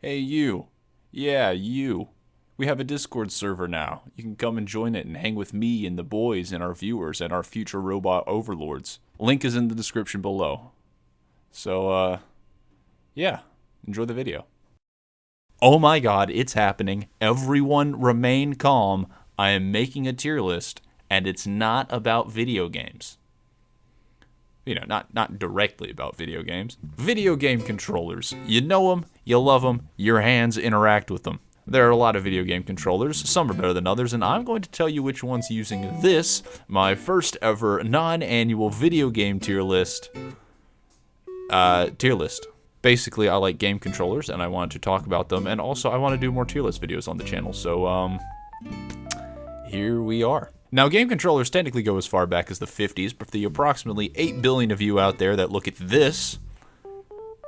Hey, you. Yeah, you. We have a Discord server now. You can come and join it and hang with me and the boys and our viewers and our future robot overlords. Link is in the description below. So, yeah, enjoy the video. Oh my god, it's happening. Everyone remain calm. I am making a tier list, and it's not about video games. You know, not directly about video games. Video game controllers. You know them, you love them, your hands interact with them. There are a lot of video game controllers, some are better than others, and I'm going to tell you which ones using this, my first ever non-annual video game tier list. Basically, I like game controllers, and I wanted to talk about them, and also I want to do more tier list videos on the channel, so, here we are. Now, game controllers technically go as far back as the 50s, but for the approximately 8 billion of you out there that look at this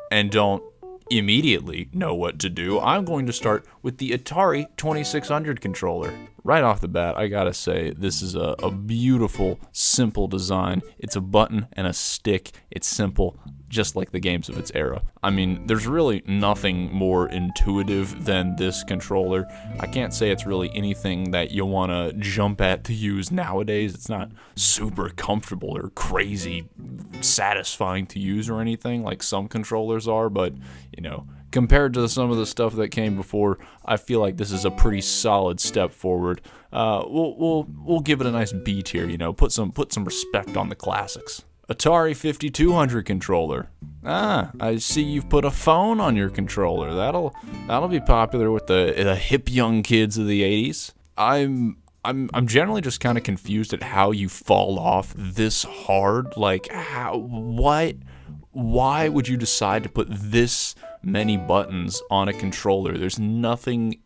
and don't immediately know what to do, I'm going to start with the Atari 2600 controller. Right off the bat, I gotta say, this is a beautiful, simple design. It's a button and a stick. It's simple, just like the games of its era. I mean, there's really nothing more intuitive than this controller. I can't say it's really anything that you want to jump at to use nowadays. It's not super comfortable or crazy satisfying to use or anything like some controllers are, but, you know, compared to some of the stuff that came before, I feel like this is a pretty solid step forward. We'll give it a nice B tier, you know, put some respect on the classics. Atari 5200 controller. I see you've put a phone on your controller. That'll be popular with the hip young kids of the 80s. I'm generally just kind of confused at how you fall off this hard. Like, why would you decide to put this many buttons on a controller? There's nothing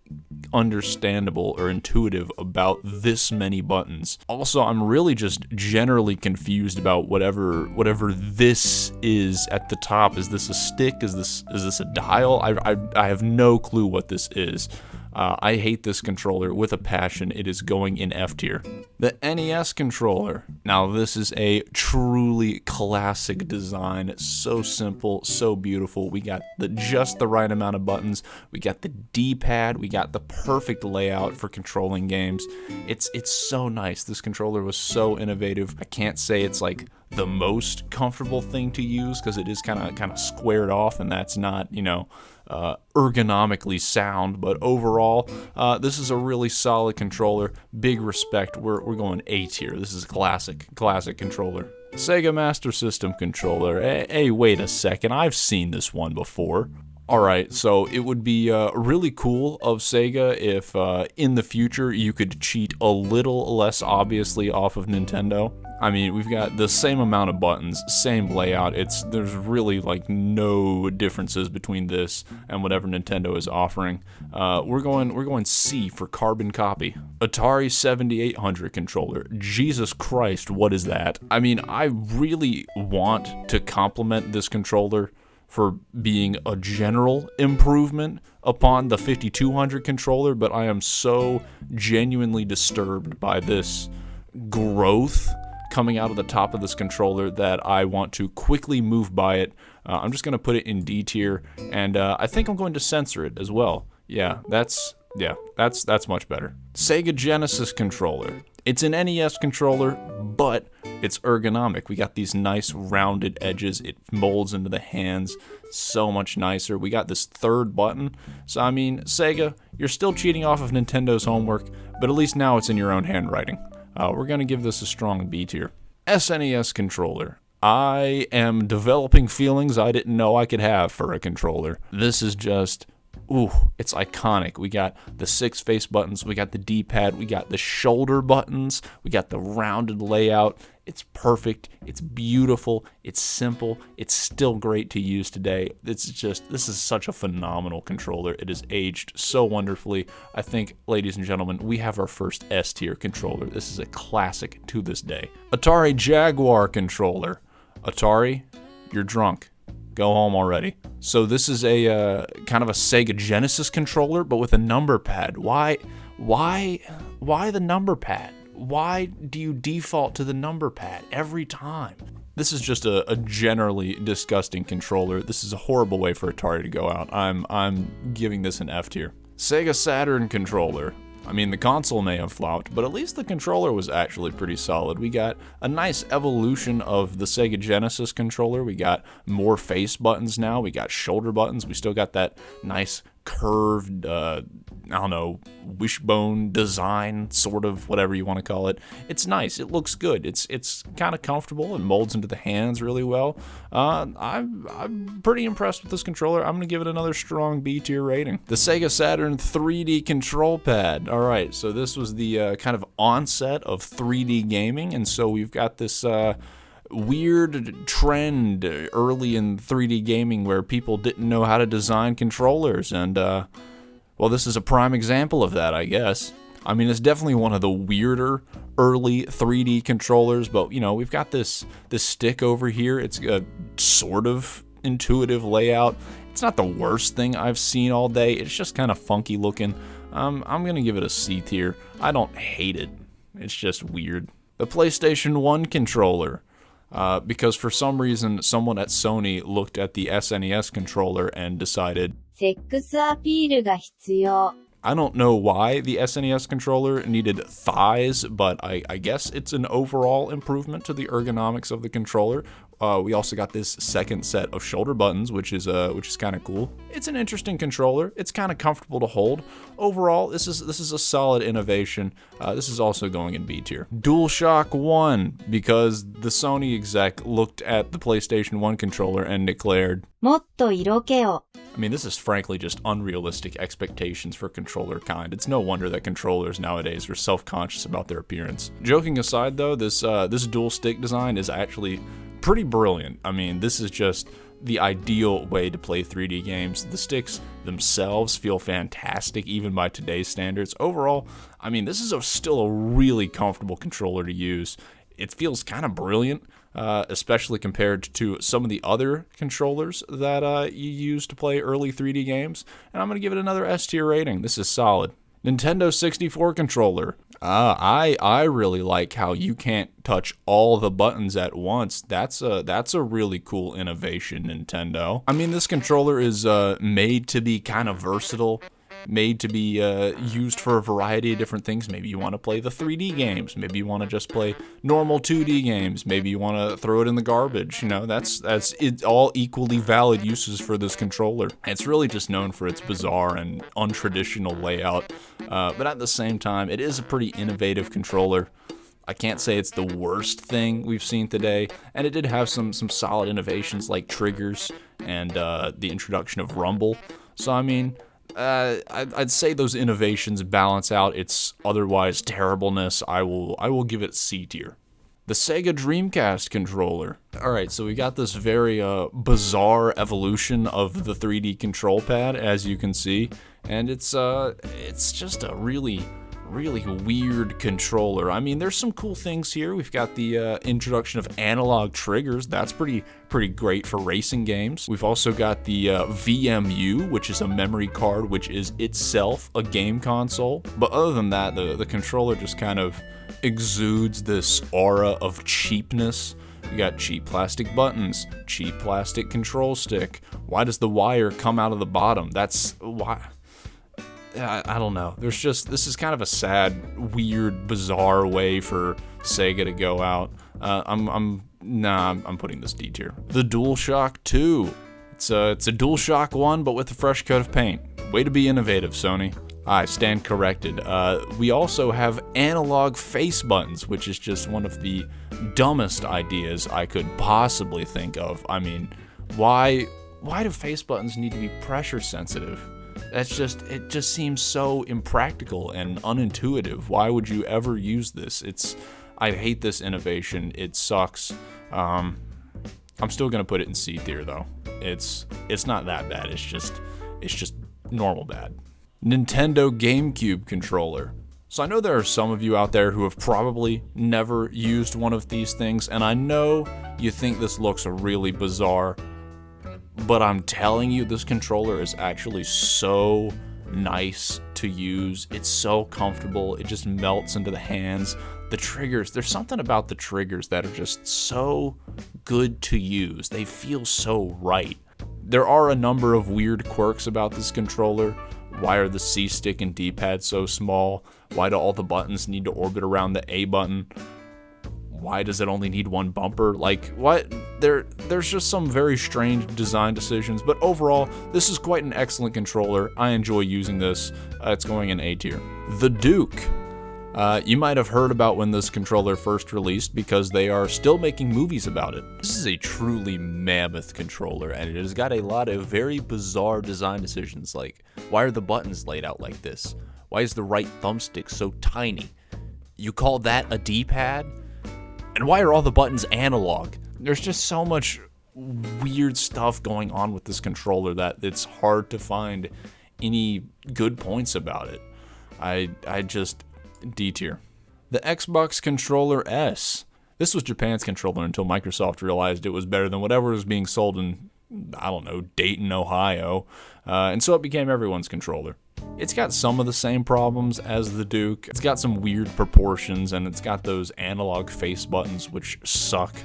understandable or intuitive about this many buttons. Also, I'm really just generally confused about whatever this is at the top. Is this a stick? Is this a dial? I have no clue what this is. I hate this controller with a passion. It is going in F tier. The NES controller. Now, this is a truly classic design. So simple, so beautiful. We got just the right amount of buttons. We got the D-pad. We got the perfect layout for controlling games. It's so nice. This controller was so innovative. I can't say it's like the most comfortable thing to use because it is kind of squared off, and that's not, you know, ergonomically sound, but overall, this is a really solid controller. Big respect. We're going A tier. This is a classic controller. Sega Master System controller. Hey, wait a second. I've seen this one before. Alright, so it would be really cool of Sega if in the future you could cheat a little less obviously off of Nintendo. I mean, we've got the same amount of buttons, same layout. There's really like no differences between this and whatever Nintendo is offering. We're going C for carbon copy. Atari 7800 controller. Jesus Christ, what is that? I mean, I really want to compliment this controller for being a general improvement upon the 5200 controller, but I am so genuinely disturbed by this growth coming out of the top of this controller that I want to quickly move by it. I'm just going to put it in D tier, and I think I'm going to censor it as well. Yeah, that's much better. Sega Genesis controller. It's an NES controller, but it's ergonomic. We got these nice rounded edges. It molds into the hands so much nicer. We got this third button. So, I mean, Sega, you're still cheating off of Nintendo's homework, but at least now it's in your own handwriting. We're going to give this a strong B tier. SNES controller. I am developing feelings I didn't know I could have for a controller. This is just... ooh, it's iconic. We got the 6 face buttons, we got the D-pad, we got the shoulder buttons, we got the rounded layout. It's perfect, it's beautiful, it's simple, it's still great to use today. This is such a phenomenal controller. It has aged so wonderfully. I think, ladies and gentlemen, we have our first S-tier controller. This is a classic to this day. Atari Jaguar controller. Atari, you're drunk. Go home already. So this is a kind of a Sega Genesis controller, but with a number pad. Why the number pad? Why do you default to the number pad every time? This is just a generally disgusting controller. This is a horrible way for Atari to go out. I'm giving this an F tier. Sega Saturn controller. I mean, the console may have flopped, but at least the controller was actually pretty solid. We got a nice evolution of the Sega Genesis controller. We got more face buttons now. We got shoulder buttons. We still got that nice curved, wishbone design, sort of, whatever you want to call it. It's nice. It looks good. It's kind of comfortable. It molds into the hands really well. I'm pretty impressed with this controller. I'm going to give it another strong B tier rating. The Sega Saturn 3D control pad. All right, so this was the kind of onset of 3D gaming, and so we've got this weird trend early in 3D gaming where people didn't know how to design controllers, and well, this is a prime example of that, I guess. I mean, it's definitely one of the weirder early 3D controllers, but, you know, we've got this stick over here. It's a sort of intuitive layout. It's not the worst thing I've seen all day. It's just kind of funky looking. I'm going to give it a C tier. I don't hate it. It's just weird. The PlayStation 1 controller. Because for some reason, someone at Sony looked at the SNES controller and decided, セックスアピールが必要. I don't know why the SNES controller needed thighs, but I guess it's an overall improvement to the ergonomics of the controller. We also got this second set of shoulder buttons, which is kind of cool. It's an interesting controller. It's kind of comfortable to hold. Overall, this is a solid innovation. This is also going in B tier. DualShock 1, because the Sony exec looked at the PlayStation 1 controller and declared, もっと色気を. I mean, this is frankly just unrealistic expectations for controller kind. It's no wonder that controllers nowadays are self-conscious about their appearance. Joking aside, though, this dual stick design is actually pretty brilliant. I mean, this is just the ideal way to play 3D games. The sticks themselves feel fantastic, even by today's standards. Overall, I mean, this is still a really comfortable controller to use. It feels kind of brilliant, especially compared to some of the other controllers that you use to play early 3D games. And I'm going to give it another S tier rating. This is solid. Nintendo 64 controller. I really like how you can't touch all the buttons at once. That's a really cool innovation, Nintendo. I mean, this controller is made to be kind of versatile, made to be used for a variety of different things. Maybe you want to play the 3D games. Maybe you want to just play normal 2D games. Maybe you want to throw it in the garbage. You know, that's it. All equally valid uses for this controller. It's really just known for its bizarre and untraditional layout, but at the same time, it is a pretty innovative controller. I can't say it's the worst thing we've seen today, and it did have some solid innovations like triggers and the introduction of rumble. So I mean, I'd say those innovations balance out its otherwise terribleness. I will give it C tier. The Sega Dreamcast controller. Alright, so we got this very bizarre evolution of the 3D control pad, as you can see, and it's just a really weird controller. I mean, there's some cool things here. We've got the introduction of analog triggers. That's pretty great for racing games. We've also got the VMU, which is a memory card, which is itself a game console. But other than that, the controller just kind of exudes this aura of cheapness. We got cheap plastic buttons, cheap plastic control stick. Why does the wire come out of the bottom? That's why. I don't know. This is kind of a sad, weird, bizarre way for Sega to go out. I'm putting this D tier. The DualShock 2. It's a DualShock 1, but with a fresh coat of paint. Way to be innovative, Sony. I stand corrected. We also have analog face buttons, which is just one of the dumbest ideas I could possibly think of. I mean, why do face buttons need to be pressure sensitive? It just seems so impractical and unintuitive. Why would you ever use this? I hate this innovation. It sucks. I'm still gonna put it in C tier though. It's not that bad. It's just normal bad. Nintendo GameCube controller. So I know there are some of you out there who have probably never used one of these things, and I know you think this looks really bizarre. But I'm telling you, this controller is actually so nice to use. It's so comfortable. It just melts into the hands. The triggers, there's something about the triggers that are just so good to use. They feel so right. There are a number of weird quirks about this controller. Why are the C stick and D-pad so small? Why do all the buttons need to orbit around the A button? Why does it only need one bumper? Like, what? There's just some very strange design decisions, but overall, this is quite an excellent controller. I enjoy using this. It's going in A tier. The Duke. You might have heard about when this controller first released because they are still making movies about it. This is a truly mammoth controller, and it has got a lot of very bizarre design decisions, like why are the buttons laid out like this? Why is the right thumbstick so tiny? You call that a D-pad? And why are all the buttons analog? There's just so much weird stuff going on with this controller that it's hard to find any good points about it. I just... D tier. The Xbox Controller S. This was Japan's controller until Microsoft realized it was better than whatever was being sold in, I don't know, Dayton, Ohio. And so it became everyone's controller. It's got some of the same problems as the Duke. It's got some weird proportions, and it's got those analog face buttons, which suck.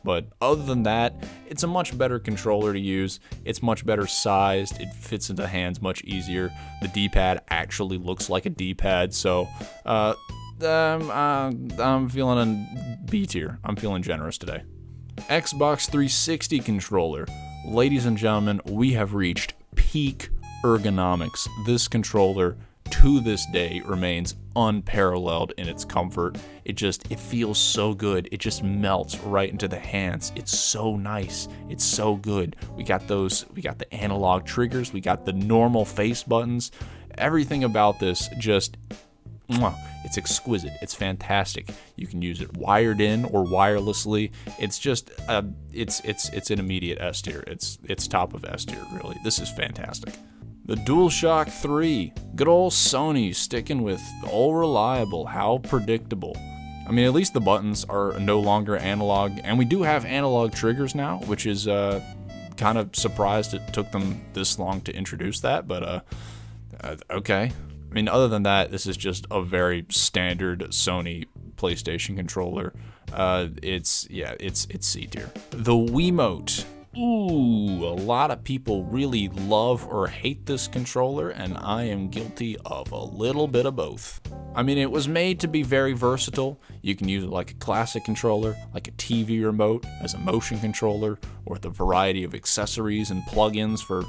But other than that, it's a much better controller to use. It's much better sized. It fits into hands much easier. The D-pad actually looks like a D-pad, so I'm feeling a B tier. I'm feeling generous today. Xbox 360 controller. Ladies and gentlemen, we have reached peak ergonomics. This controller to this day remains unparalleled in its comfort. It feels so good. It just melts right into the hands. It's so nice. It's so good. We got the analog triggers. We got the normal face buttons. Everything about this just, it's exquisite. It's fantastic. You can use it wired in or wirelessly. It's just, it's an immediate S tier. It's top of S tier, really. This is fantastic. The DualShock 3. Good old Sony sticking with all reliable, how predictable. I mean, at least the buttons are no longer analog, and we do have analog triggers now, which is kind of surprised it took them this long to introduce that, but okay. I mean, other than that, this is just a very standard Sony PlayStation controller. It's C tier. The Wiimote. Ooh, a lot of people really love or hate this controller, and I am guilty of a little bit of both. I mean, it was made to be very versatile. You can use it like a classic controller, like a TV remote, as a motion controller, or with a variety of accessories and plugins for,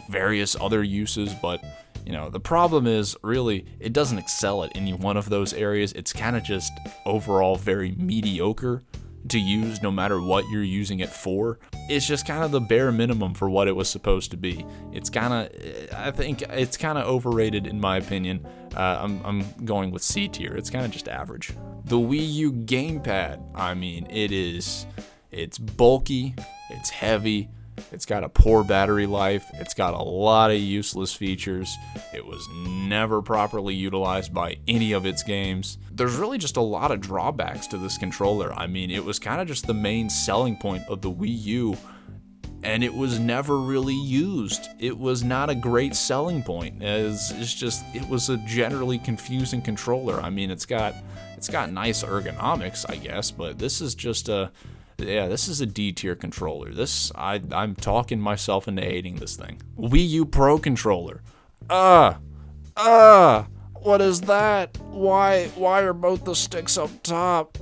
various other uses, but the problem is, really, it doesn't excel at any one of those areas. It's kind of just overall very mediocre to use no matter what you're using it for. It's just kind of the bare minimum for what it was supposed to be. I think it's kind of overrated in my opinion. I'm going with C tier. It's kind of just average. The Wii U gamepad. I mean, it's bulky, it's heavy, it's got a poor battery life, it's got a lot of useless features, it was never properly utilized by any of its games. There's really just a lot of drawbacks to this controller. I mean, it was kind of just the main selling point of the Wii U, and it was never really used. It was not a great selling point. It was a generally confusing controller. I mean, it's got nice ergonomics, I guess, but this is just this is a D tier controller. I'm talking myself into hating this thing. Wii U Pro controller. What is that? Why are both the sticks up top?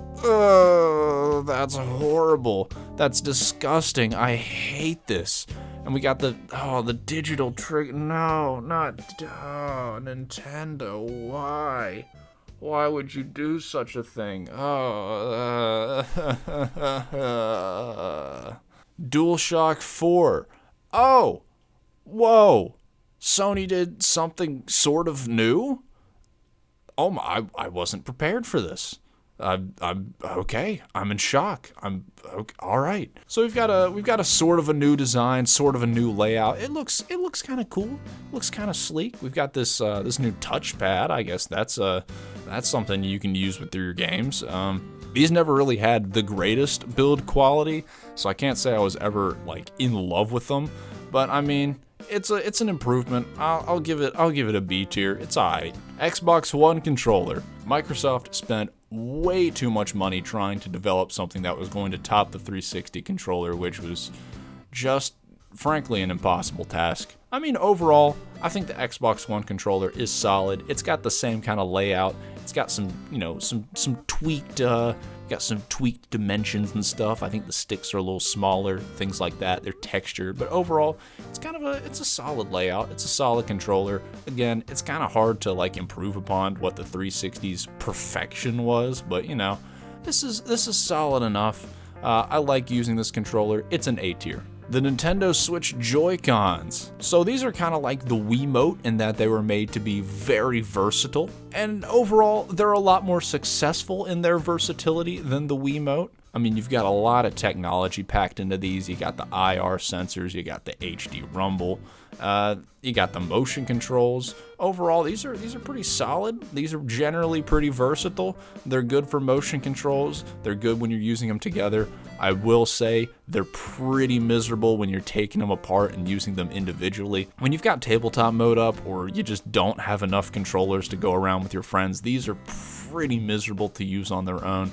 That's horrible. That's disgusting. I hate this. And we got the digital trigger. No, not Nintendo. Why? Why would you do such a thing? DualShock 4. Oh, whoa. Sony did something sort of new? Oh my, I wasn't prepared for this. I'm okay. I'm in shock. I'm okay. All right. So we've got a sort of a new design, sort of a new layout. It looks kind of cool. Looks kind of sleek. We've got this new touchpad. I guess that's something you can use with your games. These never really had the greatest build quality, so I can't say I was ever in love with them. But I mean, it's an improvement. I'll give it a B tier. It's alright. Xbox One controller. Microsoft spent way too much money trying to develop something that was going to top the 360 controller, which was just, frankly, an impossible task. I mean, overall, I think the Xbox One controller is solid. It's got the same kind of layout. It's got some, some tweaked, dimensions and stuff. I think the sticks are a little smaller, things like that. They're textured, but overall, it's a solid layout. It's a solid controller. Again, it's kind of hard to improve upon what the 360's perfection was, but this is solid enough. I like using this controller. It's an A tier. The Nintendo Switch Joy-Cons. So these are kind of like the Wiimote in that they were made to be very versatile, and overall they're a lot more successful in their versatility than the Wiimote. I mean, you've got a lot of technology packed into these. You got the IR sensors, you got the HD rumble, you got the motion controls. Overall, these are pretty solid. These are generally pretty versatile. They're good for motion controls. They're good when you're using them together. I will say they're pretty miserable when you're taking them apart and using them individually. When you've got tabletop mode up, or you just don't have enough controllers to go around with your friends, these are pretty miserable to use on their own.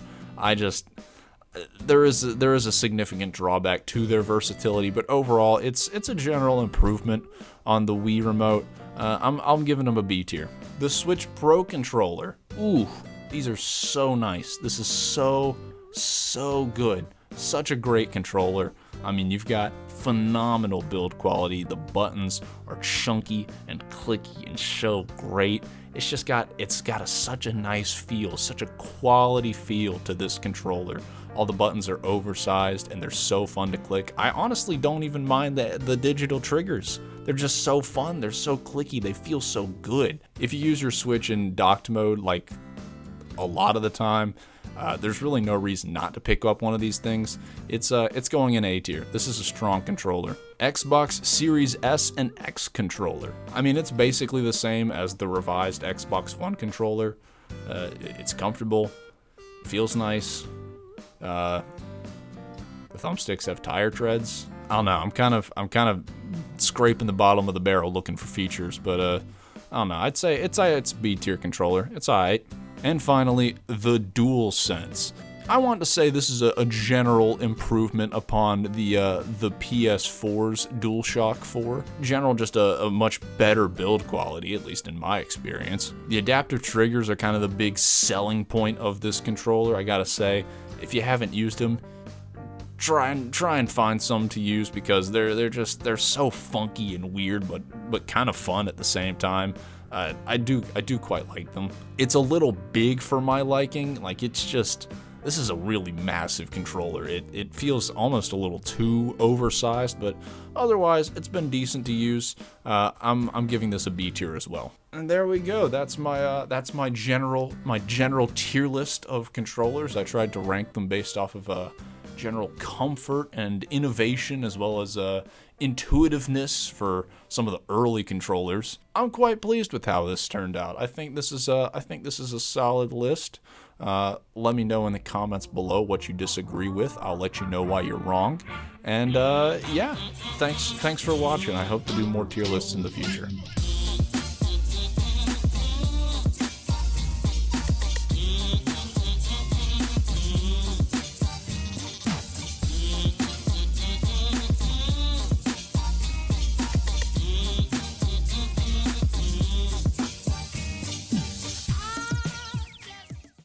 There is a significant drawback to their versatility, but overall, it's a general improvement on the Wii remote. I'm giving them a B tier. The Switch Pro controller. Ooh, these are so nice. This is so good. Such a great controller. I mean, you've got phenomenal build quality. The buttons are chunky and clicky and so great. It's got such a nice feel, such a quality feel to this controller. All the buttons are oversized and they're so fun to click. I honestly don't even mind the digital triggers. They're just so fun. They're so clicky. They feel so good. If you use your Switch in docked mode, like a lot of the time, there's really no reason not to pick up one of these things. It's going in A tier. This is a strong controller. Xbox Series S and X controller. I mean, it's basically the same as the revised Xbox One controller. It's comfortable, feels nice. The thumbsticks have tire treads. I don't know. I'm kind of scraping the bottom of the barrel looking for features, but I don't know. I'd say it's B tier controller. It's alright. And finally, the DualSense. I want to say this is a general improvement upon the PS4's DualShock 4. General, just a much better build quality, at least in my experience. The adaptive triggers are kind of the big selling point of this controller, I gotta say. If you haven't used them, try and find some to use, because they're so funky and weird, but kind of fun at the same time. I do quite like them. It's a little big for my liking. This is a really massive controller. It feels almost a little too oversized, but otherwise it's been decent to use. I'm giving this a B tier as well. And there we go. That's my general tier list of controllers. I tried to rank them based off of general comfort and innovation, as well as intuitiveness for some of the early controllers. I'm quite pleased with how this turned out. I think this is a solid list. Let me know in the comments below what you disagree with. I'll let you know why you're wrong. And yeah, thanks for watching. I hope to do more tier lists in the future.